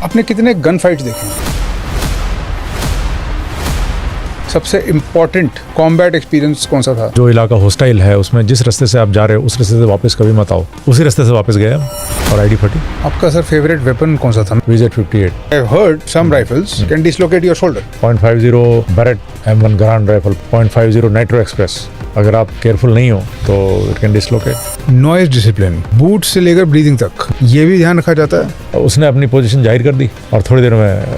आपने कितने gun fights देखे हैं? सबसे इम्पोर्टेंट कॉम्बैट एक्सपीरियंस कौन सा था? जो इलाका हॉस्टाइल है उसमें जिस रास्ते से आप जा रहे हो उस रास्ते से वापस कभी मत आओ, उसी रास्ते से वापस गए और आईडी फटी। आपका सर फेवरेट वेपन कौन सा था? VZ-58 I heard some rifles can dislocate your shoulder. .50 Barrett M1 Garand rifle, .50 Nitro Express, अगर आप केयरफुल नहीं हो तो it can dislocate. Noise discipline, boot से लेकर ब्रीदिंग तक, ये भी ध्यान रखा जाता है? उसने अपनी पोजीशन जाहिर कर दी और थोड़ी देर में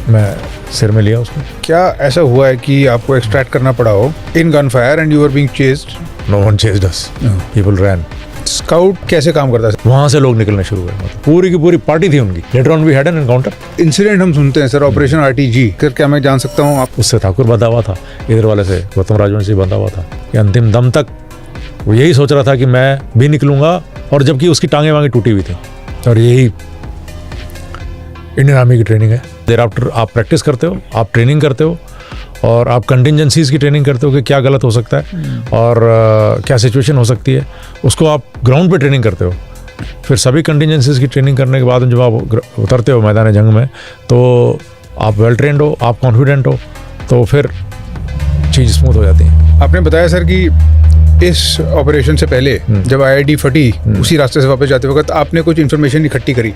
मैं सिर में लिया उसको। क्या ऐसा हुआ है कि आपको एक्सट्रैक्ट करना पड़ा हो in gun fire and you are being chased? No one chased us, people ran. Scout कैसे काम करता है? वहां से लोग निकलने शुरू हुए, मतलब पूरी की पूरी पार्टी थी उनकी। Later on we had an encounter. Incident हम सुनते हैं सर, ऑपरेशन RTG, क्या मैं जान सकता हूँ आप? उससे ठाकुर बंधा हुआ था, इधर वाले से गौतम राजवंशी बंधा हुआ था कि अंतिम दम तक वो यही सोच रहा था कि मैं भी निकलूंगा, और जबकि उसकी टांगे वांगे टूटी हुई थी। और यही इंडियन आर्मी की ट्रेनिंग है। देर आफ्टर आप प्रैक्टिस करते हो, आप ट्रेनिंग करते हो, और आप कंटिजेंसीज की ट्रेनिंग करते हो कि क्या गलत हो सकता है और क्या सिचुएशन हो सकती है, उसको आप ग्राउंड पे ट्रेनिंग करते हो। फिर सभी कंटिजेंसीज की ट्रेनिंग करने के बाद जब आप उतरते हो मैदान जंग में, तो आप वेल ट्रेंड हो, आप कॉन्फिडेंट हो, तो फिर चीज़ स्मूथ हो जाती है। आपने बताया सर कि इस ऑपरेशन से पहले जब IID फटी, उसी रास्ते से वापस जाते वक्त आपने कुछ इन्फॉर्मेशन इकट्ठी करी,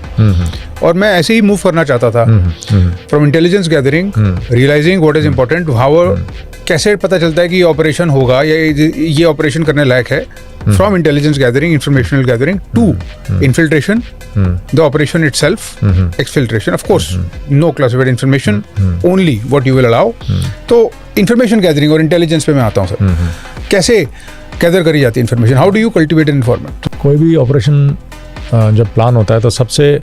और मैं ऐसे ही मूव करना चाहता था from intelligence gathering, realising what is important, how कैसे पता चलता है कि ये ऑपरेशन होगा या ये ऑपरेशन करने लायक है, from intelligence gathering, informational gathering to infiltration, the operation itself, exfiltration, of course no classified information, only what you will allow. तो इन्फॉर्मेशन गैदरिंग और इंटेलिजेंस पे मैं आता हूँ सर, कैसे गैदर करी जाती है information? How do you cultivate an informant? कोई भी ऑपरेशन जब प्लान होता है तो सबसे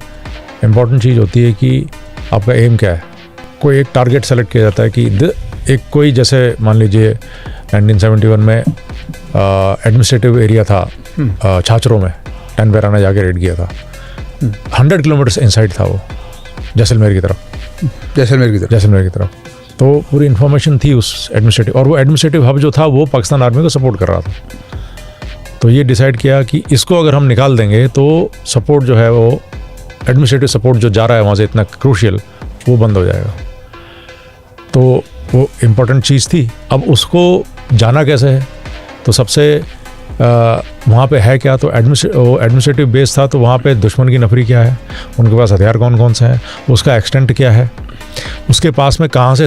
इम्पॉर्टेंट चीज़ होती है कि आपका एम क्या है। कोई एक टारगेट सेलेक्ट किया जाता है कि एक कोई, जैसे मान लीजिए 1971 में एडमिनिस्ट्रेटिव एरिया था छाछरों में, टैनबेरा ने जाके रेड किया था। 100 किलोमीटर्स इनसाइड था वो, जैसलमेर की तरफ। तो पूरी इन्फॉर्मेशन थी उस एडमिनिस्ट्रेटिव, और वो एडमिनिस्ट्रेटिव हब जो था वो पाकिस्तान आर्मी को सपोर्ट कर रहा था। तो ये डिसाइड किया कि इसको अगर हम निकाल देंगे तो सपोर्ट जो है वो एडमिनिस्ट्रेटिव सपोर्ट जो जा रहा है वहाँ से इतना क्रूशियल, वो बंद हो जाएगा। तो वो इम्पोर्टेंट चीज़ थी। अब उसको जाना कैसे है, तो सबसे वहाँ पे है क्या, तो एडमिनिस्ट्रेटिव बेस था, तो वहाँ पे दुश्मन की नफरी क्या है, उनके पास हथियार कौन कौन से हैं, उसका एक्सटेंट क्या है, उसके पास में कहाँ से।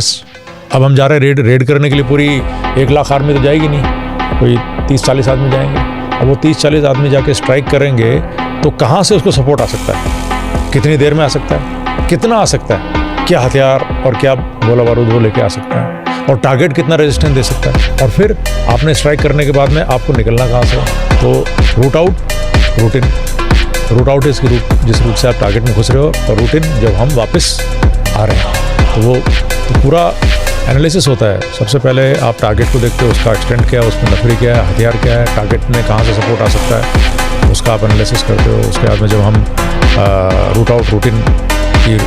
अब हम जा रहे हैं रेड करने के लिए, पूरी 1 लाख आर्मी तो जाएगी नहीं, कोई 30-40 आदमी जाएंगे। अब वो 30-40 आदमी जाके स्ट्राइक करेंगे तो कहाँ से उसको सपोर्ट आ सकता है, कितनी देर में आ सकता है, कितना आ सकता है, क्या हथियार और क्या गोला बारूद वो लेके आ सकता है, और टारगेट कितना रेजिस्टेंस दे सकता है। और फिर आपने स्ट्राइक करने के बाद में आपको निकलना कहाँ से, तो रूट आउट इसकी रूट, जिस रूट से आप टारगेट में घुस रहे हो, और रूट इन जब हम वापस आ रहे हैं, तो वो तो पूरा एनालिसिस होता है। सबसे पहले आप टारगेट को देखते हो, उसका एक्सटेंट क्या है, उसमें नफरी क्या है, हथियार क्या है, टारगेट में कहाँ से सपोर्ट आ सकता है, उसका आप एनालिसिस करते हो। उसके बाद में जब हम रूट इन की